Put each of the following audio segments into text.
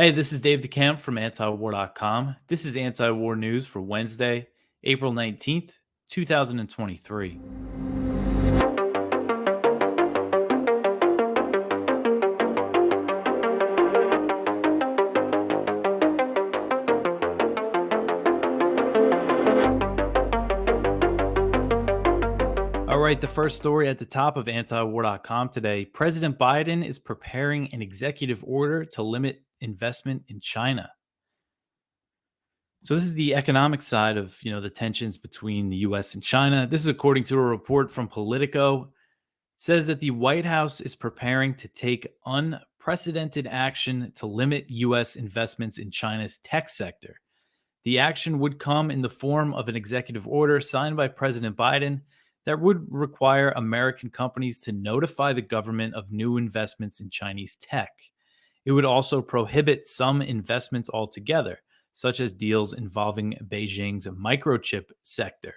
Hey, this is Dave DeCamp from antiwar.com. This is anti-war news for Wednesday, April 19th, 2023. All right, the first story at the top of antiwar.com today. President Biden is preparing an executive order to limit investment in China. So this is the economic side of, the tensions between the US and China. This is according to a report from Politico. It says that the White House is preparing to take unprecedented action to limit US investments in China's tech sector. The action would come in the form of an executive order signed by President Biden that would require American companies to notify the government of new investments in Chinese tech. It would also prohibit some investments altogether, such as deals involving Beijing's microchip sector.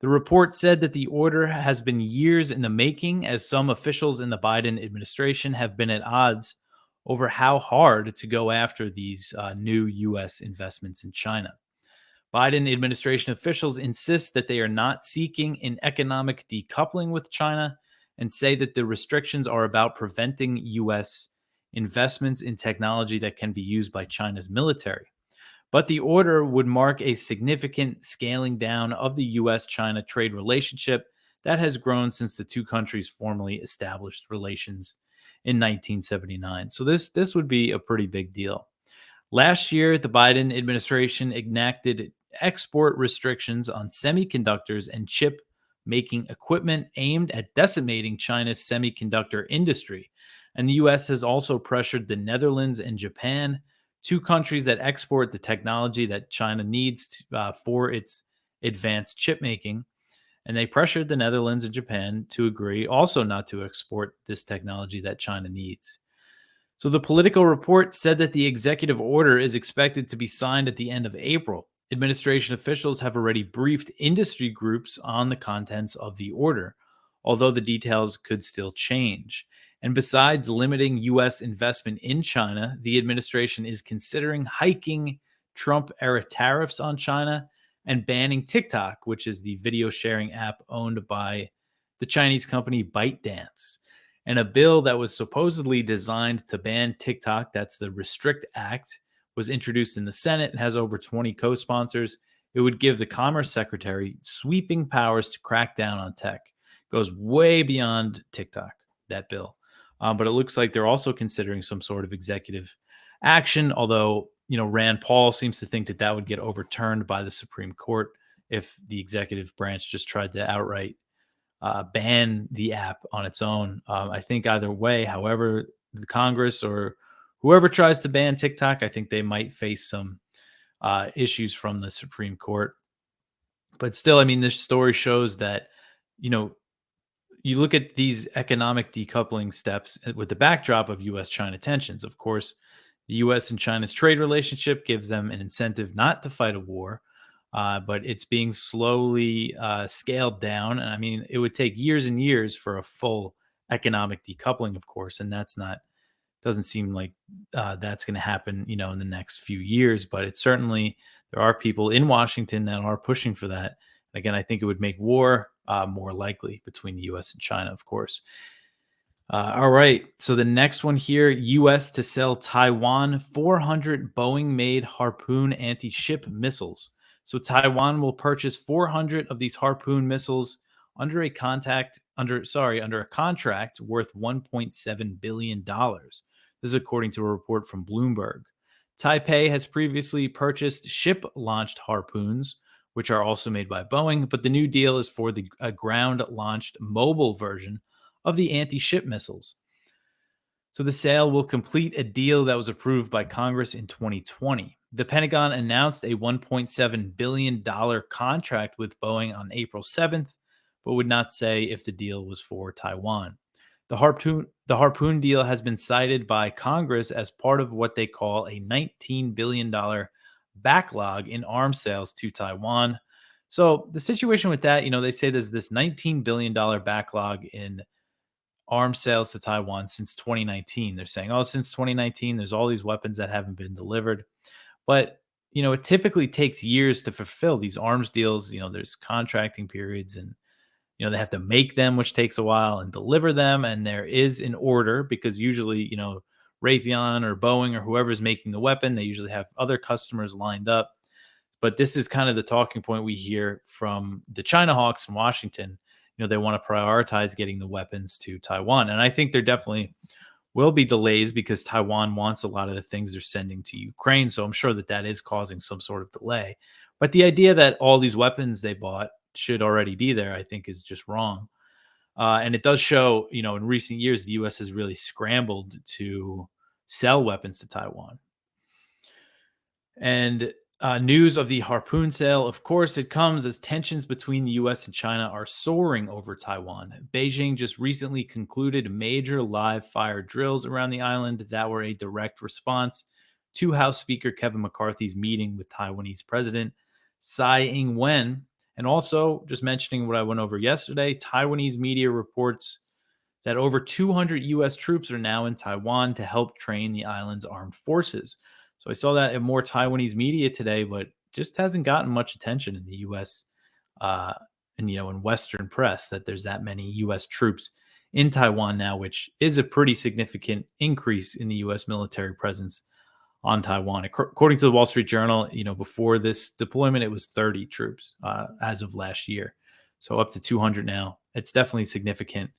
The report said that the order has been years in the making, as some officials in the Biden administration have been at odds over how hard to go after these new U.S. investments in China. Biden administration officials insist that they are not seeking an economic decoupling with China and say that the restrictions are about preventing U.S. investments in technology that can be used by China's military. But the order would mark a significant scaling down of the US China trade relationship that has grown since the two countries formally established relations in 1979. So this would be a pretty big deal. Last year, the Biden administration enacted export restrictions on semiconductors and chip making equipment aimed at decimating China's semiconductor industry. And the US has also pressured the Netherlands and Japan, two countries that export the technology that China needs for its advanced chip making. And they pressured the Netherlands and Japan to agree also not to export this technology that China needs. So the Politico report said that the executive order is expected to be signed at the end of April. Administration officials have already briefed industry groups on the contents of the order, although the details could still change. And besides limiting U.S. investment in China, the administration is considering hiking Trump era tariffs on China and banning TikTok, which is the video sharing app owned by the Chinese company ByteDance. And a bill that was supposedly designed to ban TikTok, that's the Restrict Act, was introduced in the Senate and has over 20 co sponsors. It would give the Commerce Secretary sweeping powers to crack down on tech. Goes way beyond TikTok, that bill. But it looks like they're also considering some sort of executive action, although, Rand Paul seems to think that that would get overturned by the Supreme Court if the executive branch just tried to outright ban the app on its own. I think either way, however, the Congress or whoever tries to ban TikTok, I think they might face some issues from the Supreme Court. But still, I mean, this story shows that, you look at these economic decoupling steps with the backdrop of US China tensions. Of course, the US and China's trade relationship gives them an incentive not to fight a war, but it's being slowly scaled down. And I mean, it would take years and years for a full economic decoupling, of course, and doesn't seem like that's going to happen, in the next few years. But it's certainly, there are people in Washington that are pushing for that. Again, I think it would make war more likely between the U.S. and China, of course. All right. So the next one here, U.S. to sell Taiwan 400 Boeing-made Harpoon anti-ship missiles. So Taiwan will purchase 400 of these Harpoon missiles under a contract worth $1.7 billion. This is according to a report from Bloomberg. Taipei has previously purchased ship-launched Harpoons, which are also made by Boeing, but the new deal is for a ground-launched mobile version of the anti-ship missiles. So the sale will complete a deal that was approved by Congress in 2020. The Pentagon announced a $1.7 billion contract with Boeing on April 7th, but would not say if the deal was for Taiwan. The Harpoon deal has been cited by Congress as part of what they call a $19 billion backlog in arms sales to Taiwan. So the situation with that, they say there's this $19 billion backlog in arms sales to Taiwan since 2019. They're saying, oh, since 2019, there's all these weapons that haven't been delivered. But, it typically takes years to fulfill these arms deals. There's contracting periods and, they have to make them, which takes a while, and deliver them. And there is an order because usually, Raytheon or Boeing or whoever's making the weapon, they usually have other customers lined up. But this is kind of the talking point we hear from the China hawks in Washington. They want to prioritize getting the weapons to Taiwan. And I think there definitely will be delays because Taiwan wants a lot of the things they're sending to Ukraine. So I'm sure that is causing some sort of delay. But the idea that all these weapons they bought should already be there, I think, is just wrong. And it does show, in recent years, the U.S. has really scrambled to sell weapons to Taiwan. And news of the Harpoon sale, of course, it comes as tensions between the U.S. and China are soaring over Taiwan. Beijing just recently concluded major live fire drills around the island that were a direct response to House Speaker Kevin McCarthy's meeting with Taiwanese President Tsai Ing-wen. And also, just mentioning what I went over yesterday, Taiwanese media reports that over 200 U.S. troops are now in Taiwan to help train the island's armed forces. So I saw that in more Taiwanese media today, but just hasn't gotten much attention in the U.S. And in Western press that there's that many U.S. troops in Taiwan now, which is a pretty significant increase in the U.S. military presence on Taiwan. According to the Wall Street Journal, before this deployment, it was 30 troops as of last year. So up to 200 now. It's definitely significant.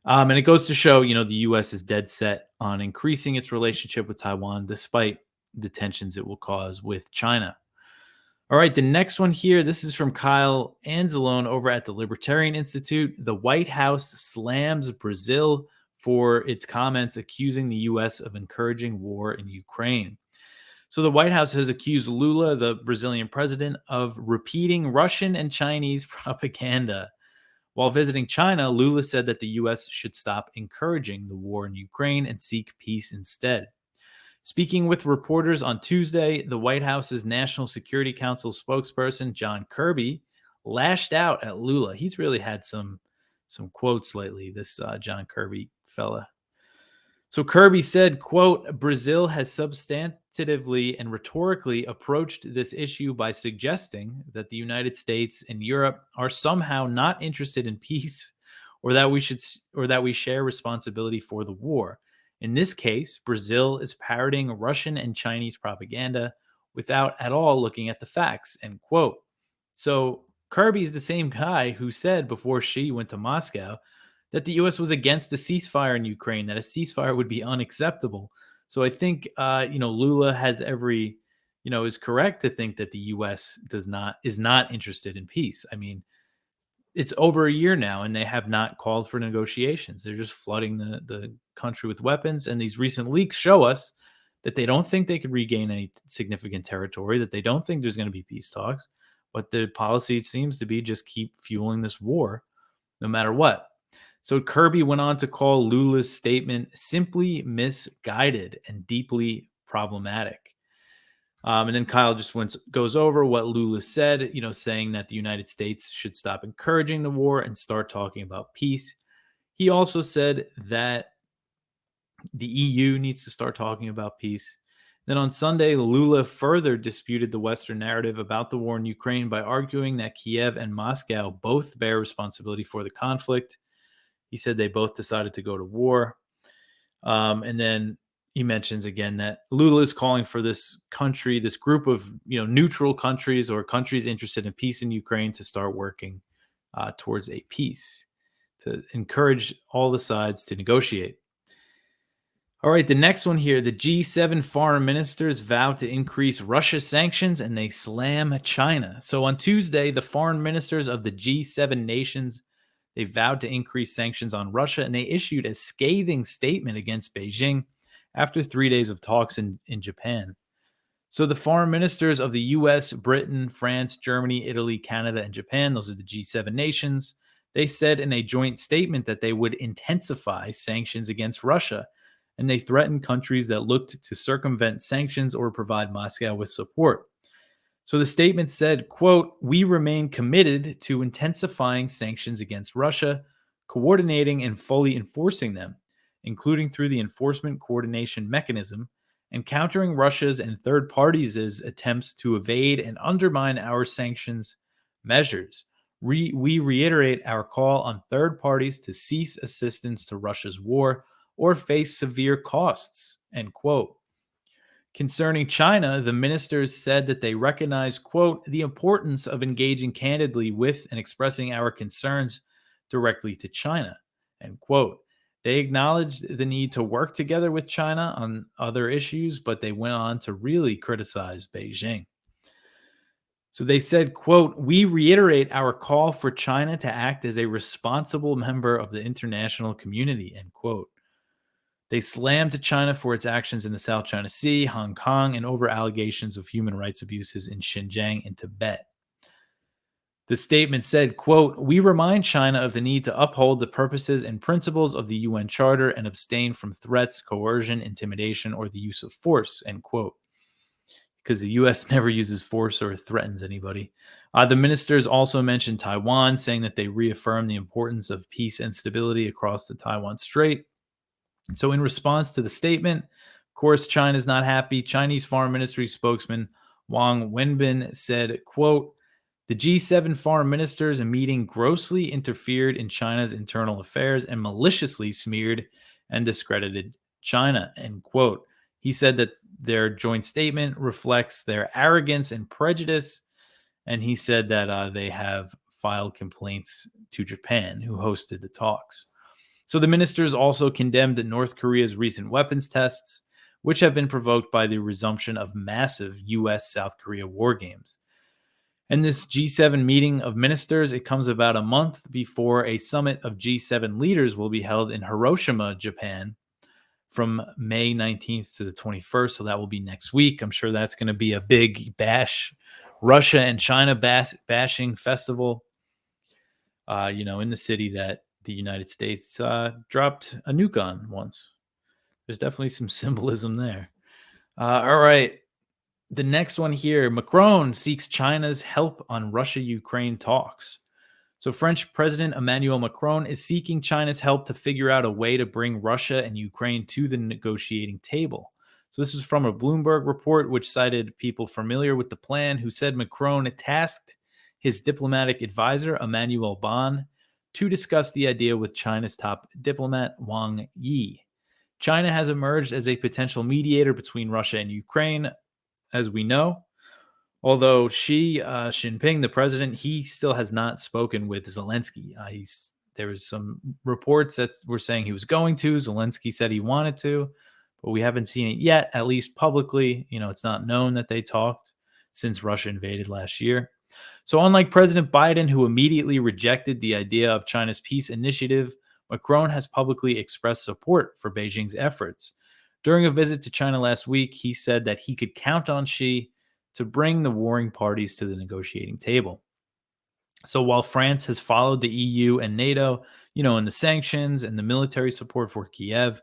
And it goes to show, the U.S. is dead set on increasing its relationship with Taiwan, despite the tensions it will cause with China. All right, the next one here, this is from Kyle Anzalone over at the Libertarian Institute. The White House slams Brazil for its comments accusing the U.S. of encouraging war in Ukraine. So the White House has accused Lula, the Brazilian president, of repeating Russian and Chinese propaganda. While visiting China, Lula said that the U.S. should stop encouraging the war in Ukraine and seek peace instead. Speaking with reporters on Tuesday, the White House's National Security Council spokesperson, John Kirby, lashed out at Lula. He's really had some quotes lately, this John Kirby fella. So Kirby said, quote, Brazil has substantively and rhetorically approached this issue by suggesting that the United States and Europe are somehow not interested in peace or that we share responsibility for the war. In this case, Brazil is parroting Russian and Chinese propaganda without at all looking at the facts, end quote. So Kirby is the same guy who said before Xi went to Moscow that the U.S. was against a ceasefire in Ukraine, that a ceasefire would be unacceptable. So I think, Lula has every, is correct to think that the U.S. is not interested in peace. I mean, it's over a year now, and they have not called for negotiations. They're just flooding the country with weapons. And these recent leaks show us that they don't think they could regain any significant territory, that they don't think there's going to be peace talks. But the policy seems to be just keep fueling this war no matter what. So Kirby went on to call Lula's statement simply misguided and deeply problematic. And then Kyle just goes over what Lula said, saying that the United States should stop encouraging the war and start talking about peace. He also said that the EU needs to start talking about peace. Then on Sunday, Lula further disputed the Western narrative about the war in Ukraine by arguing that Kiev and Moscow both bear responsibility for the conflict. He said they both decided to go to war. And then he mentions again that Lula is calling for this group of neutral countries or countries interested in peace in Ukraine to start working towards a peace, to encourage all the sides to negotiate. All right, the next one here, the G7 foreign ministers vow to increase Russia sanctions and they slam China. So on Tuesday, the foreign ministers of the G7 nations, they vowed to increase sanctions on Russia, and they issued a scathing statement against Beijing after 3 days of talks in Japan. So the foreign ministers of the U.S., Britain, France, Germany, Italy, Canada, and Japan, those are the G7 nations, they said in a joint statement that they would intensify sanctions against Russia, and they threatened countries that looked to circumvent sanctions or provide Moscow with support. So the statement said, quote, we remain committed to intensifying sanctions against Russia, coordinating and fully enforcing them, including through the Enforcement Coordination Mechanism, and countering Russia's and third parties' attempts to evade and undermine our sanctions measures. We reiterate our call on third parties to cease assistance to Russia's war or face severe costs, end quote. Concerning China, the ministers said that they recognize, quote, the importance of engaging candidly with and expressing our concerns directly to China, end quote. They acknowledged the need to work together with China on other issues, but they went on to really criticize Beijing. So they said, quote, we reiterate our call for China to act as a responsible member of the international community, end quote. They slammed China for its actions in the South China Sea, Hong Kong, and over allegations of human rights abuses in Xinjiang and Tibet. The statement said, quote, we remind China of the need to uphold the purposes and principles of the UN Charter and abstain from threats, coercion, intimidation, or the use of force, end quote. Because the U.S. never uses force or threatens anybody. The ministers also mentioned Taiwan, saying that they reaffirm the importance of peace and stability across the Taiwan Strait. So in response to the statement, of course, China is not happy. Chinese Foreign Ministry spokesman Wang Wenbin said, quote, the G7 foreign ministers in meeting grossly interfered in China's internal affairs and maliciously smeared and discredited China, end quote. He said that their joint statement reflects their arrogance and prejudice, and he said that they have filed complaints to Japan, who hosted the talks. So the ministers also condemned North Korea's recent weapons tests, which have been provoked by the resumption of massive U.S.-South Korea war games. And this G7 meeting of ministers, it comes about a month before a summit of G7 leaders will be held in Hiroshima, Japan, from May 19th to the 21st. So that will be next week. I'm sure that's going to be a big bash, Russia and China bashing festival, in the city that the United States dropped a nuke on once. There's definitely some symbolism there. All right. The next one here, Macron seeks China's help on Russia-Ukraine talks. So French President Emmanuel Macron is seeking China's help to figure out a way to bring Russia and Ukraine to the negotiating table. So this is from a Bloomberg report, which cited people familiar with the plan, who said Macron tasked his diplomatic advisor, Emmanuel Bon, to discuss the idea with China's top diplomat, Wang Yi. China has emerged as a potential mediator between Russia and Ukraine, as we know. Although Xi Jinping, the president, he still has not spoken with Zelensky. There was some reports that were saying he was going to. Zelensky said he wanted to, but we haven't seen it yet, at least publicly. It's not known that they talked since Russia invaded last year. So unlike President Biden, who immediately rejected the idea of China's peace initiative, Macron has publicly expressed support for Beijing's efforts. During a visit to China last week, he said that he could count on Xi to bring the warring parties to the negotiating table. So while France has followed the EU and NATO, in the sanctions and the military support for Kiev,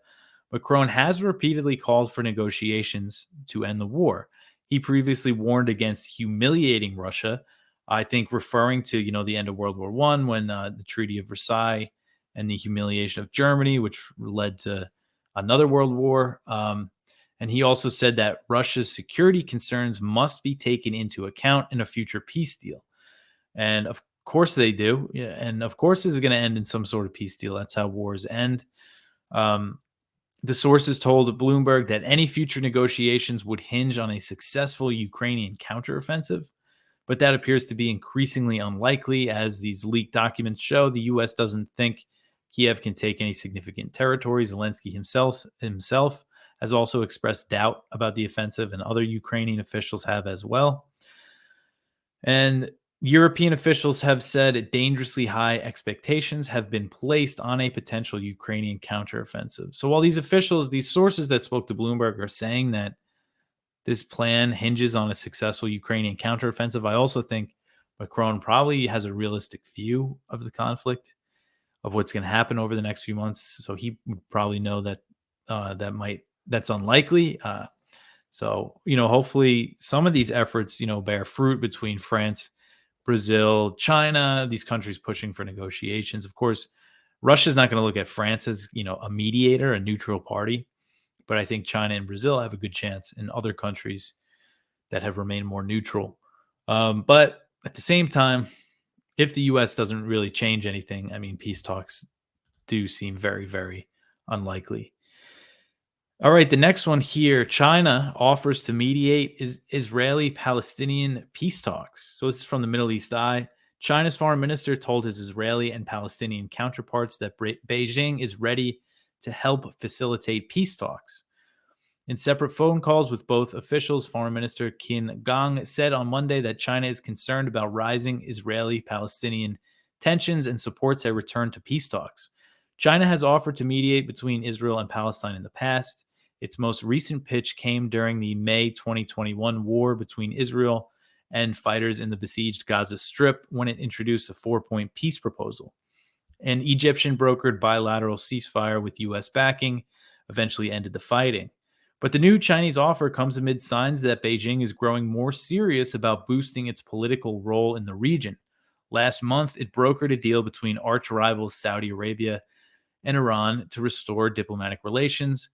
Macron has repeatedly called for negotiations to end the war. He previously warned against humiliating Russia, I think referring to, the end of World War I, when the Treaty of Versailles and the humiliation of Germany, which led to another world war. And he also said that Russia's security concerns must be taken into account in a future peace deal. And of course they do. Yeah, and of course this is going to end in some sort of peace deal. That's how wars end. The sources told Bloomberg that any future negotiations would hinge on a successful Ukrainian counteroffensive, but that appears to be increasingly unlikely, as these leaked documents show. The U.S. doesn't think Kiev can take any significant territory. Zelensky himself has also expressed doubt about the offensive, and other Ukrainian officials have as well. And European officials have said dangerously high expectations have been placed on a potential Ukrainian counteroffensive. So while these sources that spoke to Bloomberg are saying that this plan hinges on a successful Ukrainian counteroffensive, I also think Macron probably has a realistic view of the conflict, of what's going to happen over the next few months. So he would probably know that that's unlikely. So hopefully some of these efforts, bear fruit between France, Brazil, China, these countries pushing for negotiations. Of course, Russia's not going to look at France as, a mediator, a neutral party, but I think China and Brazil have a good chance, and other countries that have remained more neutral. But at the same time, if the U.S. doesn't really change anything, I mean, peace talks do seem very, very unlikely. All right, the next one here. China offers to mediate Israeli-Palestinian peace talks. So this is from the Middle East Eye. China's foreign minister told his Israeli and Palestinian counterparts that Beijing is ready to help facilitate peace talks. In separate phone calls with both officials, Foreign Minister Qin Gang said on Monday that China is concerned about rising Israeli-Palestinian tensions and supports a return to peace talks. China has offered to mediate between Israel and Palestine in the past. Its most recent pitch came during the May 2021 war between Israel and fighters in the besieged Gaza Strip when it introduced a 4-point peace proposal. An Egyptian brokered bilateral ceasefire with U.S. backing eventually ended the fighting. But the new Chinese offer comes amid signs that Beijing is growing more serious about boosting its political role in the region. Last month, it brokered a deal between arch rivals Saudi Arabia and Iran to restore diplomatic relations.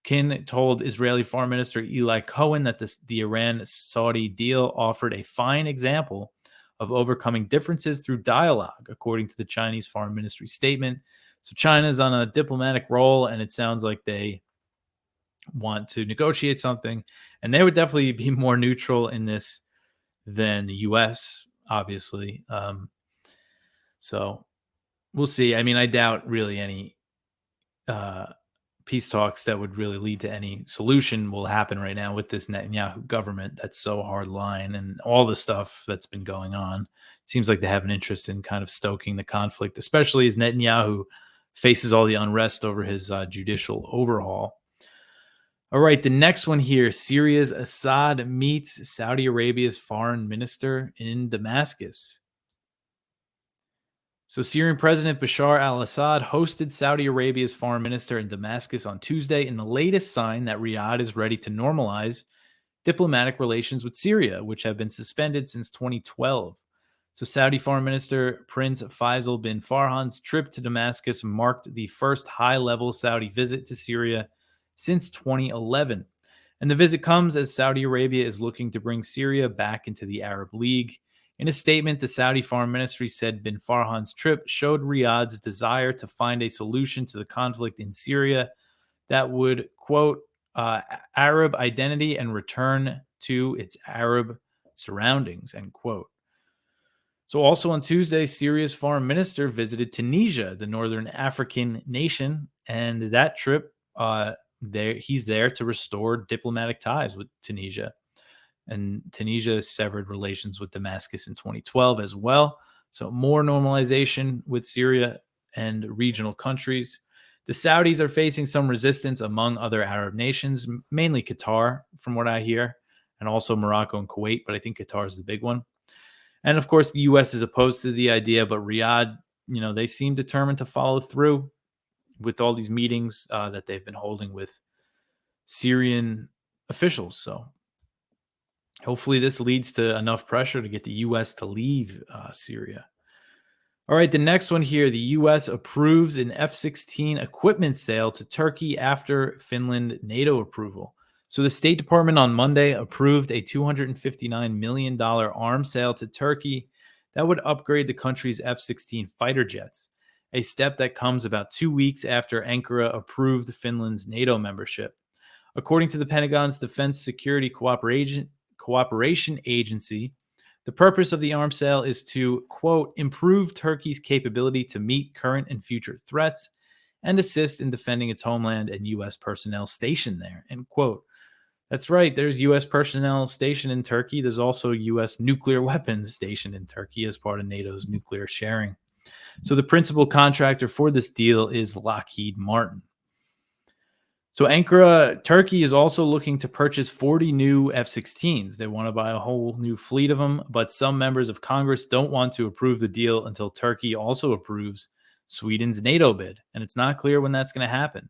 Qin told Israeli Foreign Minister Eli Cohen that the Iran-Saudi deal offered a fine example of overcoming differences through dialogue, according to the Chinese Foreign Ministry statement. So China's on a diplomatic role, and it sounds like they want to negotiate something, and they would definitely be more neutral in this than the U.S., obviously. So we'll see. I mean, I doubt really any peace talks that would really lead to any solution will happen right now with this Netanyahu government that's so hard line and all the stuff that's been going on. It seems like they have an interest in kind of stoking the conflict, especially as Netanyahu faces all the unrest over his judicial overhaul. All right, the next one here. Syria's Assad meets Saudi Arabia's foreign minister in Damascus. So Syrian President Bashar al-Assad hosted Saudi Arabia's foreign minister in Damascus on Tuesday in the latest sign that Riyadh is ready to normalize diplomatic relations with Syria, which have been suspended since 2012. So Saudi Foreign Minister Prince Faisal bin Farhan's trip to Damascus marked the first high-level Saudi visit to Syria since 2011. And the visit comes as Saudi Arabia is looking to bring Syria back into the Arab League. In a statement, the Saudi Foreign Ministry said bin Farhan's trip showed Riyadh's desire to find a solution to the conflict in Syria that would, quote, Arab identity and return to its Arab surroundings, end quote. So also on Tuesday, Syria's foreign minister visited Tunisia, the northern African nation, and that trip, he's there to restore diplomatic ties with Tunisia. And Tunisia severed relations with Damascus in 2012 as well. So more normalization with Syria and regional countries. The Saudis are facing some resistance among other Arab nations, mainly Qatar, from what I hear, and also Morocco and Kuwait, but I think Qatar is the big one. And of course, the U.S. is opposed to the idea, but Riyadh, they seem determined to follow through with all these meetings that they've been holding with Syrian officials. So hopefully this leads to enough pressure to get the U.S. to leave Syria. All right, the next one here. The U.S. approves an F-16 equipment sale to Turkey after Finland NATO approval. So the State Department on Monday approved a $259 million arms sale to Turkey that would upgrade the country's F-16 fighter jets, a step that comes about 2 weeks after Ankara approved Finland's NATO membership. According to the Pentagon's Defense Security Cooperation Agency, the purpose of the arms sale is to, quote, improve Turkey's capability to meet current and future threats and assist in defending its homeland and U.S. personnel stationed there, end quote. That's right. There's U.S. personnel stationed in Turkey. There's also U.S. nuclear weapons stationed in Turkey as part of NATO's nuclear sharing. So the principal contractor for this deal is Lockheed Martin. So Turkey is also looking to purchase 40 new F-16s. They want to buy a whole new fleet of them, but some members of Congress don't want to approve the deal until Turkey also approves Sweden's NATO bid, and it's not clear when that's going to happen.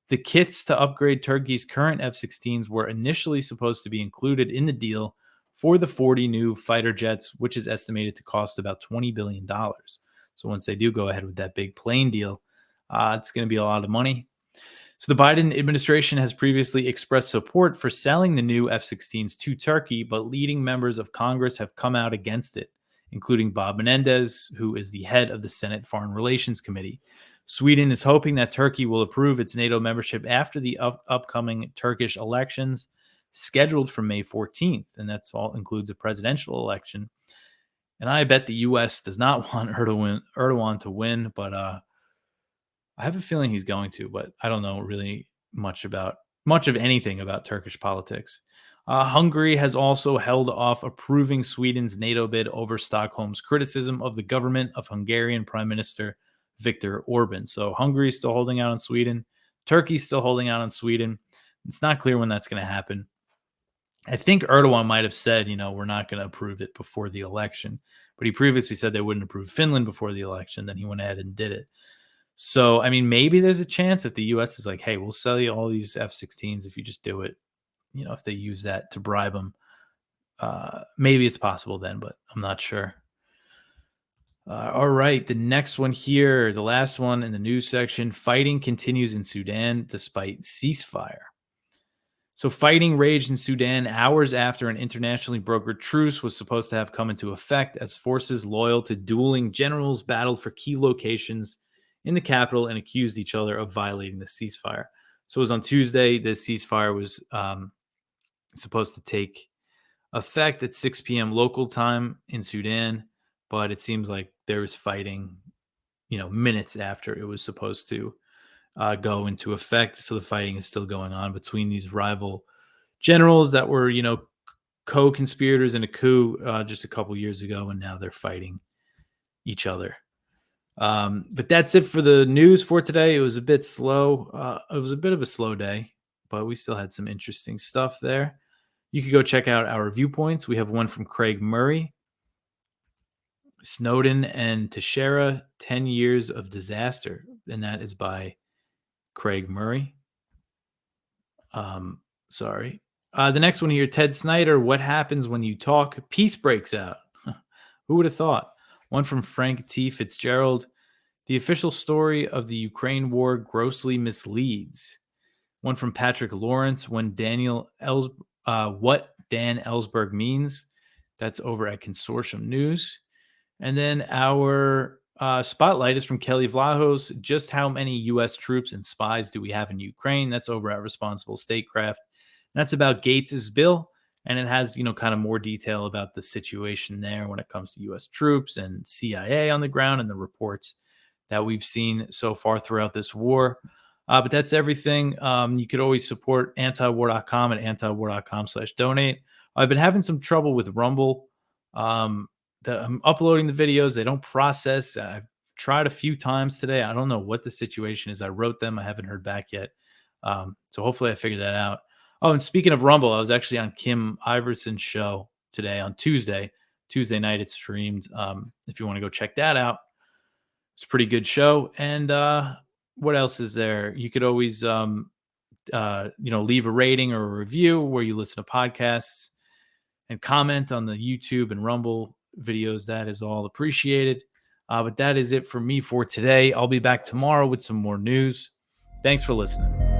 The kits to upgrade Turkey's current F-16s were initially supposed to be included in the deal for the 40 new fighter jets, which is estimated to cost about $20 billion. So once they do go ahead with that big plane deal, It's going to be a lot of money. So the Biden administration has previously expressed support for selling the new F-16s to Turkey, but leading members of Congress have come out against it, including Bob Menendez, who is the head of the Senate Foreign Relations Committee. Sweden is hoping that Turkey will approve its NATO membership after the upcoming Turkish elections scheduled for May 14th, and that's all includes a presidential election. And I bet the U.S. does not want Erdogan to win, but I have a feeling he's going to, but I don't know really much of anything about Turkish politics. Hungary has also held off approving Sweden's NATO bid over Stockholm's criticism of the government of Hungarian Prime Minister Viktor Orban. So Hungary is still holding out on Sweden. Turkey's still holding out on Sweden. It's not clear when that's going to happen. I think Erdogan might have said, we're not going to approve it before the election, but he previously said they wouldn't approve Finland before the election. Then he went ahead and did it. So, I mean, maybe there's a chance if the U.S. is like, hey, we'll sell you all these F-16s if you just do it, if they use that to bribe them. Maybe it's possible then, but I'm not sure. All right, the next one here, the last one in the news section, fighting continues in Sudan despite ceasefire. So fighting raged in Sudan hours after an internationally brokered truce was supposed to have come into effect as forces loyal to dueling generals battled for key locations in the capital and accused each other of violating the ceasefire. So it was on Tuesday. The ceasefire was supposed to take effect at 6 p.m. local time in Sudan, but it seems like there was fighting, minutes after it was supposed to go into effect. So the fighting is still going on between these rival generals that were, co-conspirators in a coup just a couple years ago, and now they're fighting each other. But that's it for the news for today. It was a bit slow. It was a bit of a slow day, but we still had some interesting stuff there. You could go check out our viewpoints. We have one from Craig Murray, Snowden and Teixeira, 10 Years of Disaster. And that is by Craig Murray. Sorry. The next one here, Ted Snyder, What Happens When You Talk? Peace Breaks Out. Who would have thought? One from Frank T. Fitzgerald, The Official Story of the Ukraine War Grossly Misleads. One from Patrick Lawrence, What Dan Ellsberg Means. That's over at Consortium News. And then our spotlight is from Kelly Vlahos, Just How Many U.S. troops and spies do we have in Ukraine? That's over at Responsible Statecraft. And that's about Gates's bill. And it has, kind of more detail about the situation there when it comes to U.S. troops and CIA on the ground and the reports that we've seen so far throughout this war. But that's everything. You could always support antiwar.com at antiwar.com/donate. I've been having some trouble with Rumble. I'm uploading the videos. They don't process. I've tried a few times today. I don't know what the situation is. I wrote them. I haven't heard back yet. So hopefully I figured that out. Oh, and speaking of Rumble, I was actually on Kim Iverson's show today on Tuesday. Tuesday night it streamed. If you want to go check that out, it's a pretty good show. And what else is there? You could always, leave a rating or a review where you listen to podcasts and comment on the YouTube and Rumble videos. That is all appreciated. But that is it for me for today. I'll be back tomorrow with some more news. Thanks for listening.